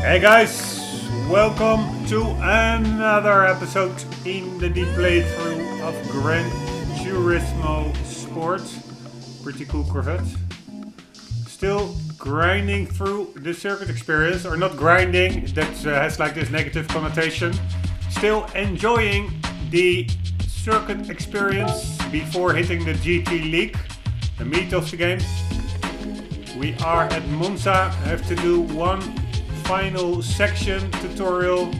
Hey guys, welcome to another episode in the deep playthrough of Gran Turismo Sport. Pretty cool Corvette. Still grinding through the circuit experience, or not grinding, that has like this negative connotation. Still enjoying the circuit experience before hitting the GT League, the meat of the game. We are at Monza, have to do one final section tutorial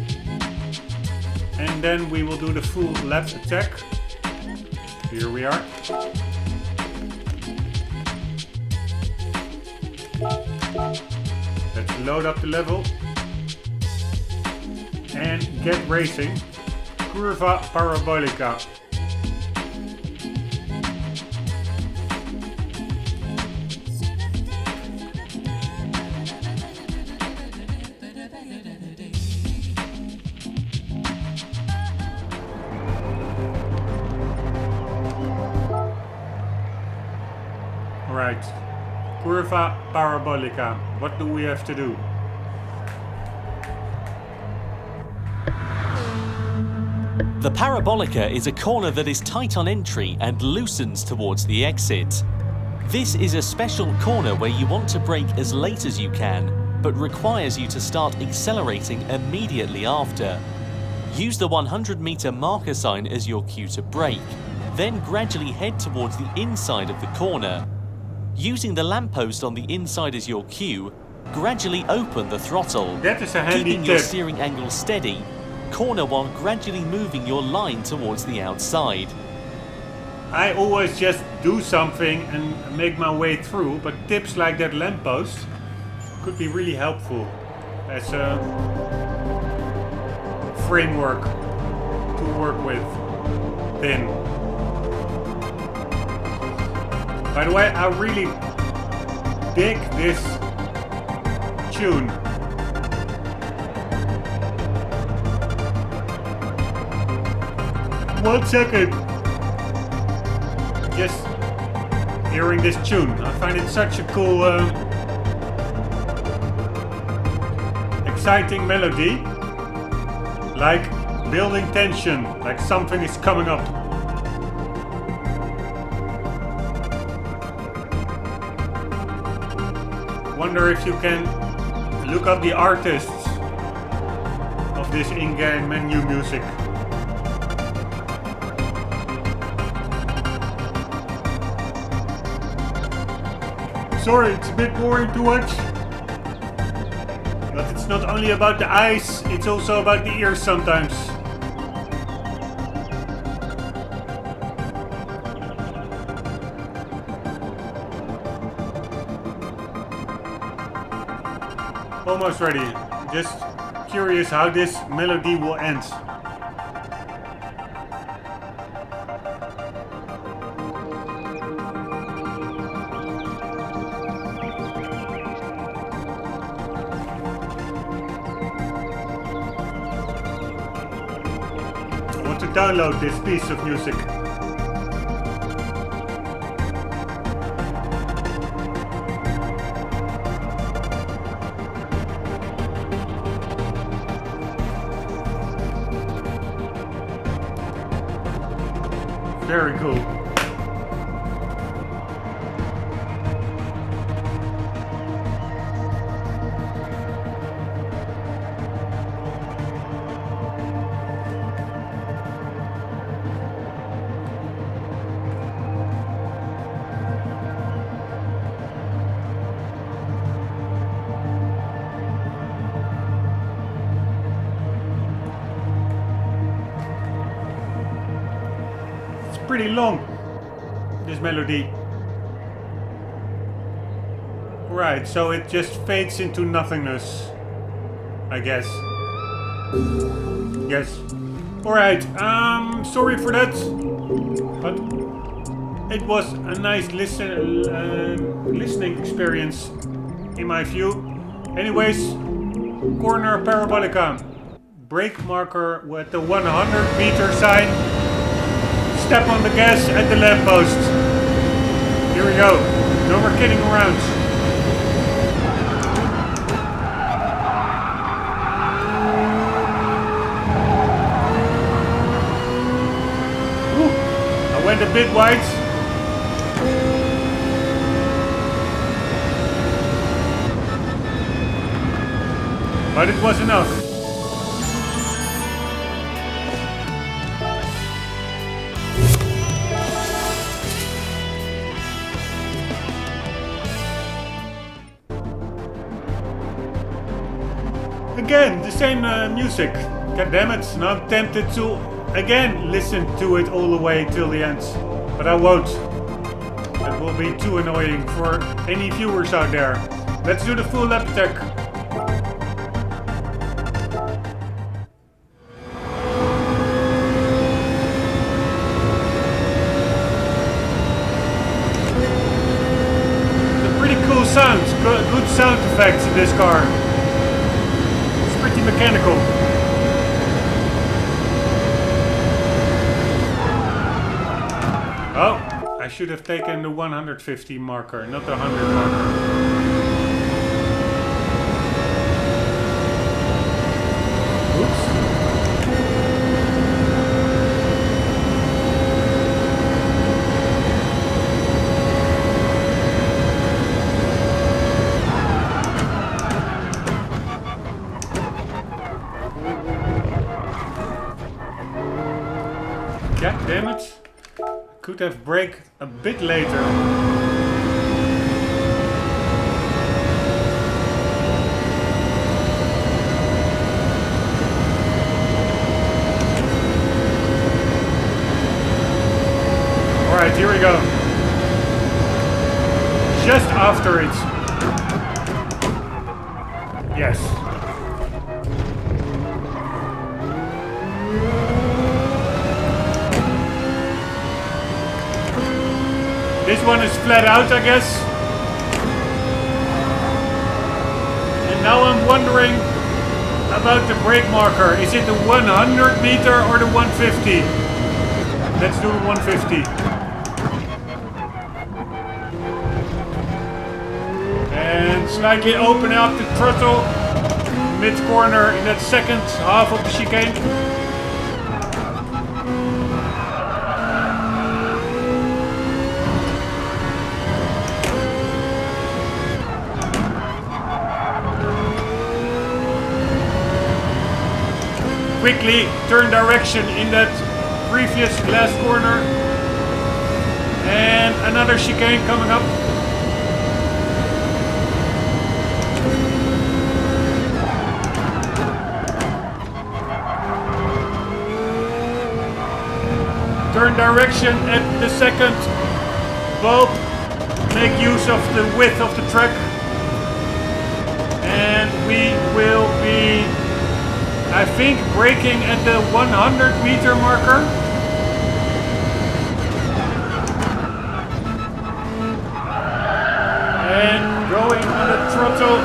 and then we will do the full lap attack. Here we are. Let's load up the level and get racing. Curva Parabolica. Right, Curva Parabolica. What do we have to do? The Parabolica is a corner that is tight on entry and loosens towards the exit. This is a special corner where you want to brake as late as you can, but requires you to start accelerating immediately after. Use the 100-meter marker sign as your cue to brake, then gradually head towards the inside of the corner. Using the lamppost on the inside as your cue, gradually open the throttle. That is a handy keeping tip. Your steering angle steady. Corner while gradually moving your line towards the outside. I always just do something and make my way through, but tips like that lamppost could be really helpful as a framework to work with. Then, by the way, I really dig this tune. One second. Just hearing this tune. I find it such a cool, exciting melody. Like building tension, like something is coming up. Wonder if you can look up the artists of this in-game menu music. Sorry, it's a bit boring to watch. But it's not only about the eyes, it's also about the ears sometimes. Almost ready. Just curious how this melody will end. I want to download this piece of music. Very cool. Pretty long, this melody. Right, so it just fades into nothingness, I guess. Yes. Alright, sorry for that, but it was a nice listening experience in my view. Anyways, corner Parabolica, brake marker with the 100-meter sign. Step on the gas at the lamppost. Here we go. No more kidding around. a bit wide. But it was enough. Again, the same music. God damn it, now I'm tempted to again listen to it all the way till the end. But I won't. That will be too annoying for any viewers out there. Let's do the full lap attack. Sounds, good sound effects in this car. It's pretty mechanical. Oh, I should have taken the 150 marker, not the 100 marker. God damn it. Could have braked a bit later. Alright, here we go. Just after it. Yes. This one is flat out, I guess. And now I'm wondering about the brake marker. Is it the 100 meter or the 150? Let's do the 150. And slightly open up the throttle mid-corner in that second half of the chicane. Quickly turn direction in that previous last corner. And another chicane coming up. Turn direction at the second bulb. Make use of the width of the track. And we will be, I think, braking at the 100 meter marker. And going on the throttle.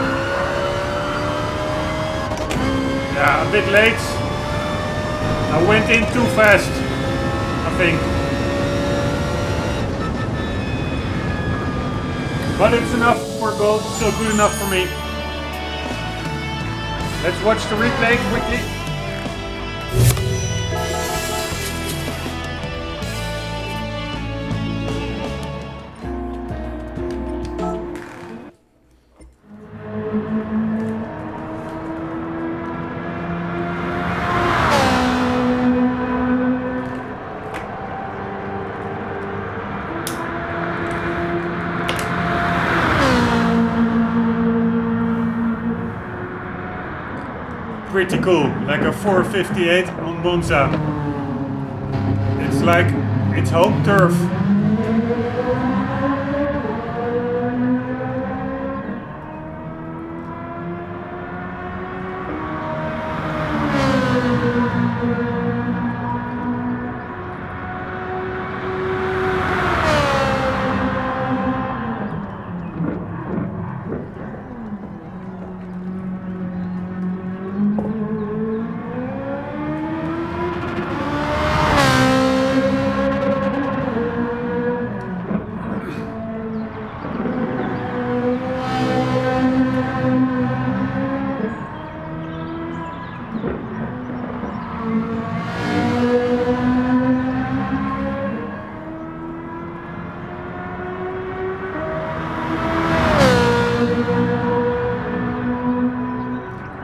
Yeah, a bit late. I went in too fast, I think. But it's enough for gold, so good enough for me. Let's watch the replay quickly. Pretty cool, like a 458 on Monza. It's like it's home turf.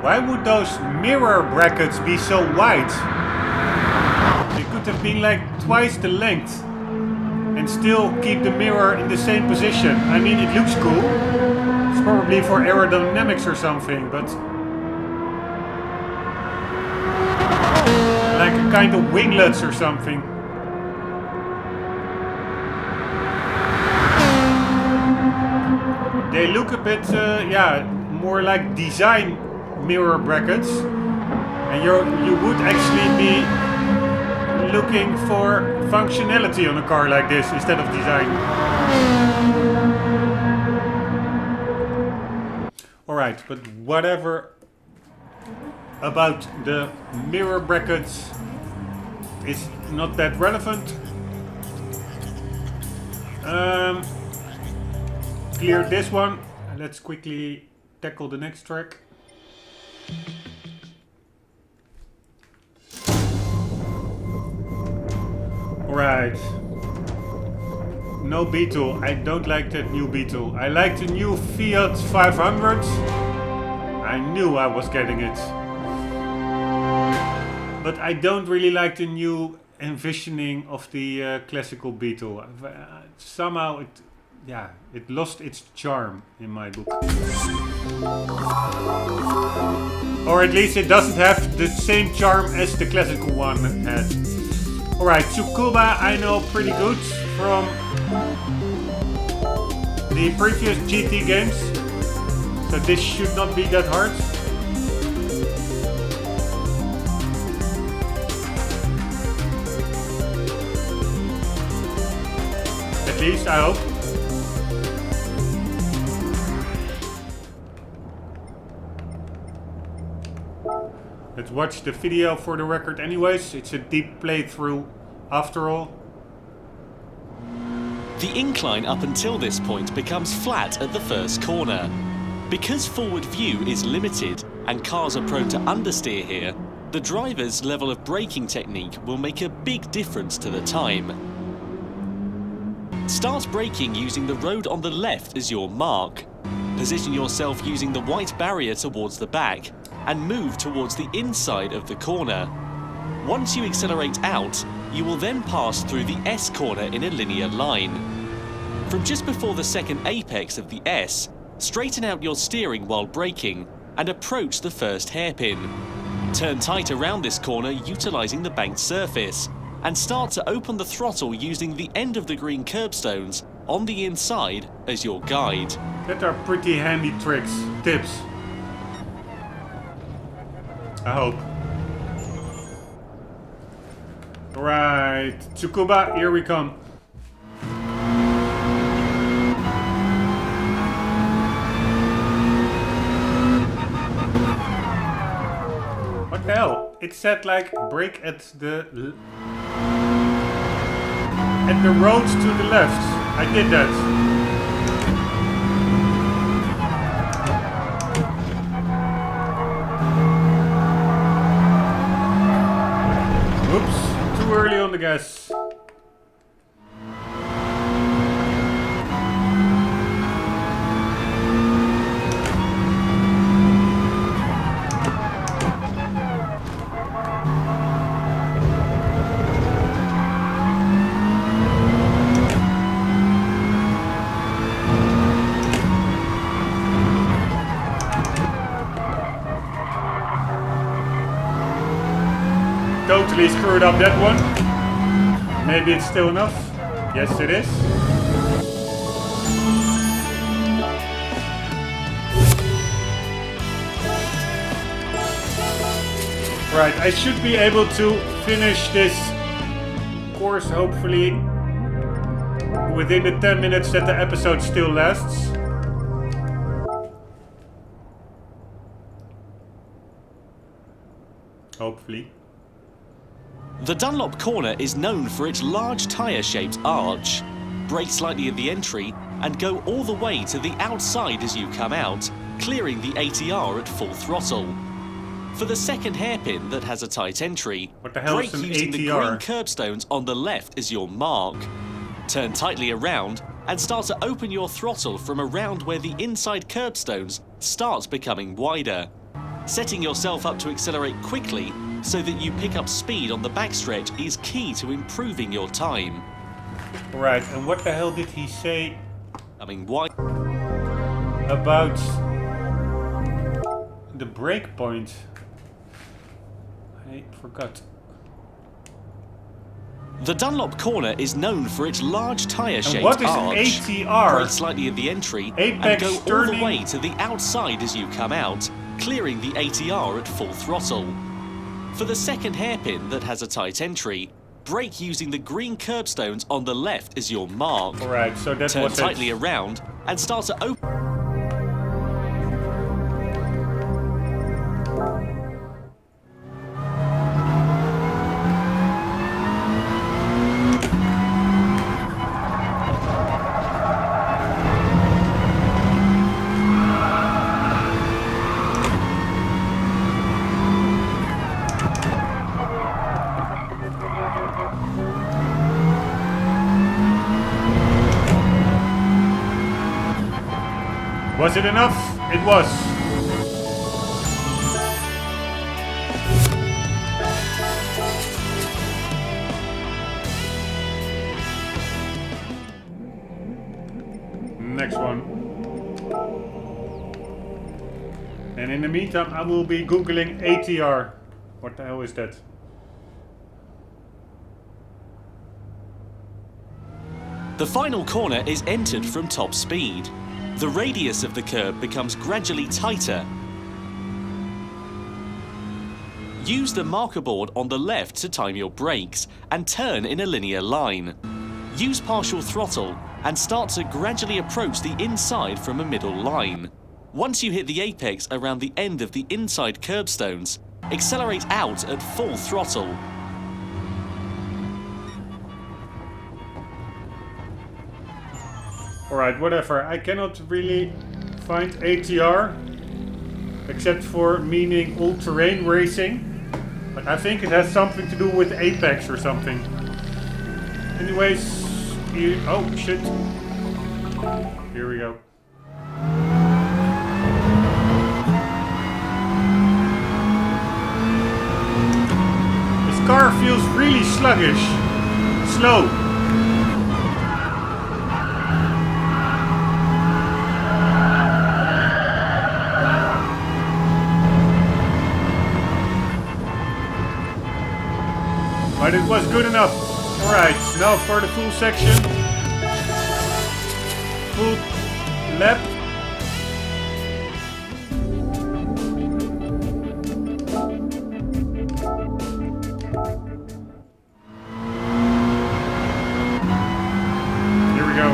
Why would those mirror brackets be so wide? They could have been like twice the length and still keep the mirror in the same position. I mean, it looks cool. It's probably for aerodynamics or something, but like a kind of winglets or something. They look a bit, yeah, more like design mirror brackets, and you would actually be looking for functionality on a car like this instead of design. Alright, but whatever about the mirror brackets is not that relevant. Clear this one. Let's quickly tackle the next track. Alright. No Beetle. I don't like that new Beetle. I like the new Fiat 500. I knew I was getting it. But I don't really like the new envisioning of the classical Beetle. Somehow it lost its charm in my book. Or at least it doesn't have the same charm as the classical one had. Alright, Tsukuba I know pretty good from the previous GT games. So this should not be that hard. At least, I hope. Let's watch the video for the record anyways. It's a deep playthrough after all. The incline up until this point becomes flat at the first corner. Because forward view is limited and cars are prone to understeer here, the driver's level of braking technique will make a big difference to the time. Start braking using the road on the left as your mark. Position yourself using the white barrier towards the back and move towards the inside of the corner. Once you accelerate out, you will then pass through the S corner in a linear line. From just before the second apex of the S, straighten out your steering while braking and approach the first hairpin. Turn tight around this corner utilising the banked surface and start to open the throttle using the end of the green curbstones on the inside as your guide. That are pretty handy tips. I hope. Alright, Tsukuba, here we come. What the hell? It said like brake at the road to the left. I did that. Oops, too early on the gas. Totally screwed up that one. Maybe it's still enough. Yes, it is. Right, I should be able to finish this course hopefully within the 10 minutes that the episode still lasts. Hopefully. The Dunlop corner is known for its large tyre-shaped arch. Brake slightly at the entry and go all the way to the outside as you come out, clearing the ATR at full throttle. For the second hairpin that has a tight entry, brake using the green curbstones on the left as your mark. Turn tightly around and start to open your throttle from around where the inside curbstones start becoming wider. Setting yourself up to accelerate quickly so that you pick up speed on the backstretch is key to improving your time. Right, and what the hell did he say I mean, why? about the brake point? I forgot. The Dunlop corner is known for its large tyre-shaped what is arch. ATR? Brake slightly at the entry Apex and go all turning. the way to the outside as you come out, clearing the ATR at full throttle. For the second hairpin that has a tight entry, brake using the green curbstones on the left as your mark. Alright, so that Turn was tightly it. around and start to open. Was it enough? It was. Next one. And in the meantime, I will be googling ATR. What the hell is that? The final corner is entered from top speed. The radius of the curb becomes gradually tighter. Use the marker board on the left to time your brakes and turn in a linear line. Use partial throttle and start to gradually approach the inside from a middle line. Once you hit the apex around the end of the inside curbstones, accelerate out at full throttle. Alright, whatever. I cannot really find ATR except for meaning all-terrain racing. But I think it has something to do with Apex or something. Anyways, oh shit. Here we go. This car feels really sluggish. Slow. But it was good enough. Alright, now for the full section. Full lap. Here we go.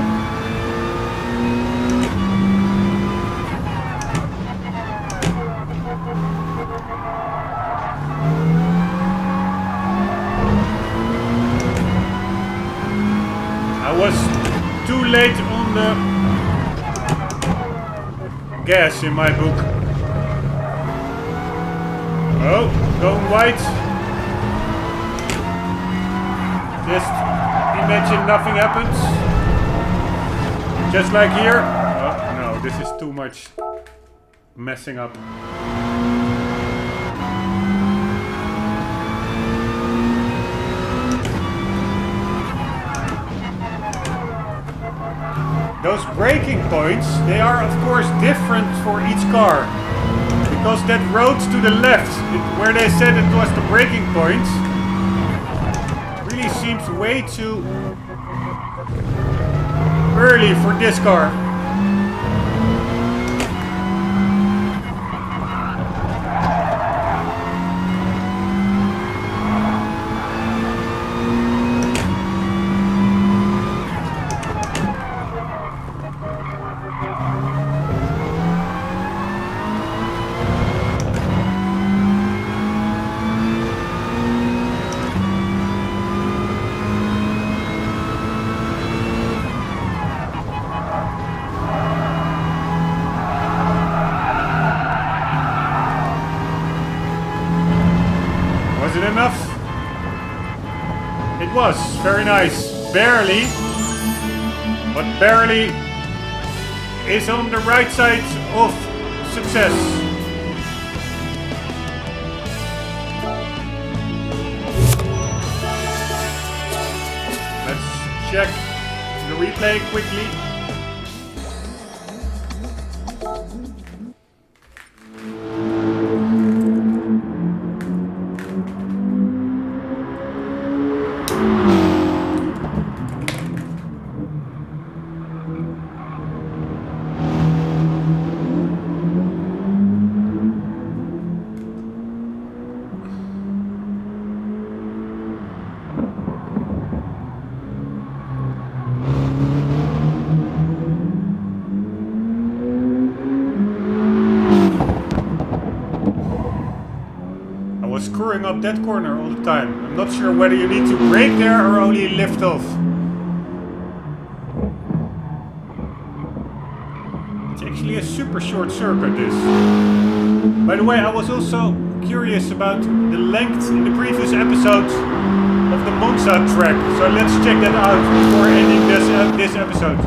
I was too late on the gas in my book. Oh, going white. Just imagine nothing happens. Just like here. Oh no, this is too much messing up. Those braking points, they are of course different for each car. Because that road to the left, where they said it was the braking point, really seems way too early for this car. Was it enough? It was very nice. Barely, but barely is on the right side of success. check the replay quickly. Screwing up that corner all the time. I'm not sure whether you need to brake there or only lift off. It's actually a super short circuit, this. By the way, I was also curious about the length in the previous episode of the Monza track. So let's check that out before ending this episode.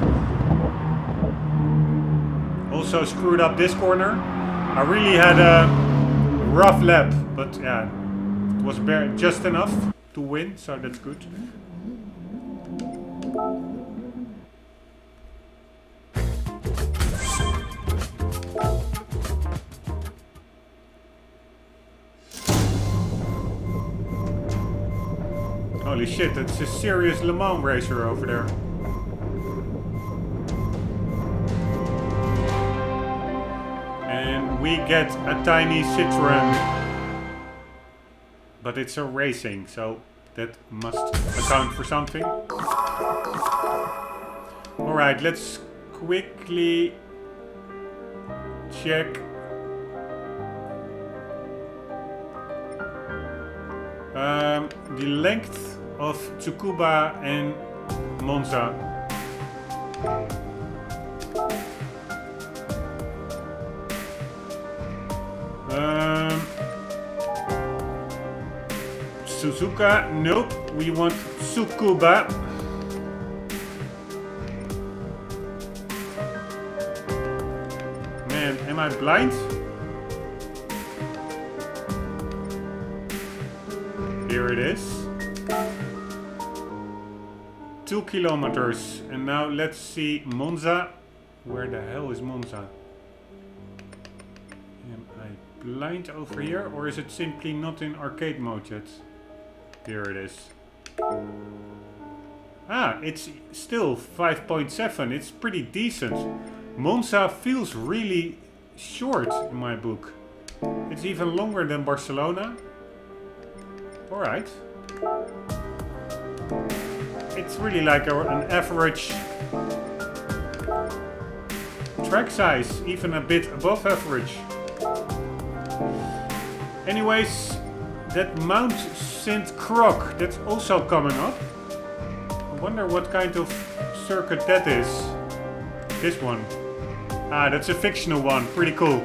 Also screwed up this corner. I really had a rough lap, but yeah, it was just enough to win, so that's good. Holy shit, that's a serious Le Mans racer over there. And we get a tiny Citroen. But it's a racing, so that must account for something. Alright, let's quickly check. The length of Tsukuba and Monza. Suzuka, nope, we want Tsukuba. Man, am I blind? Here it is. 2 kilometers. And now let's see Monza. Where the hell is Monza? Am I blind over here, or is it simply not in arcade mode yet? Here it is. Ah, it's still 5.7. It's pretty decent. Monza feels really short in my book. It's even longer than Barcelona. Alright. It's really like an average track size, even a bit above average. Anyways, that Mount St. Croix, that's also coming up. I wonder what kind of circuit that is. This one. Ah, that's a fictional one. Pretty cool.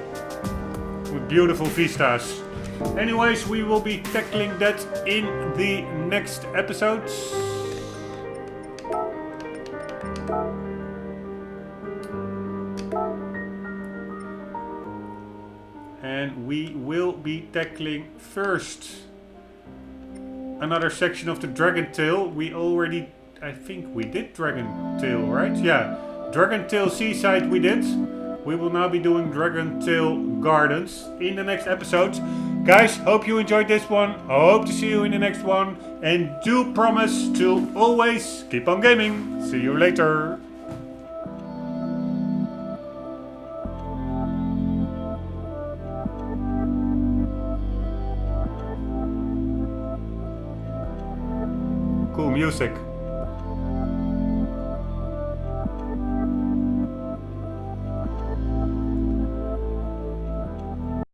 With beautiful vistas. Anyways, we will be tackling that in the next episodes. And we will be tackling first another section of the Dragon Tail. We already, I think we did Dragon Tail, right? Yeah, Dragon Tail Seaside we did. We will now be doing Dragon Tail Gardens in the next episode. Guys, hope you enjoyed this one. I hope to see you in the next one. And do promise to always keep on gaming. See you later. Cool music.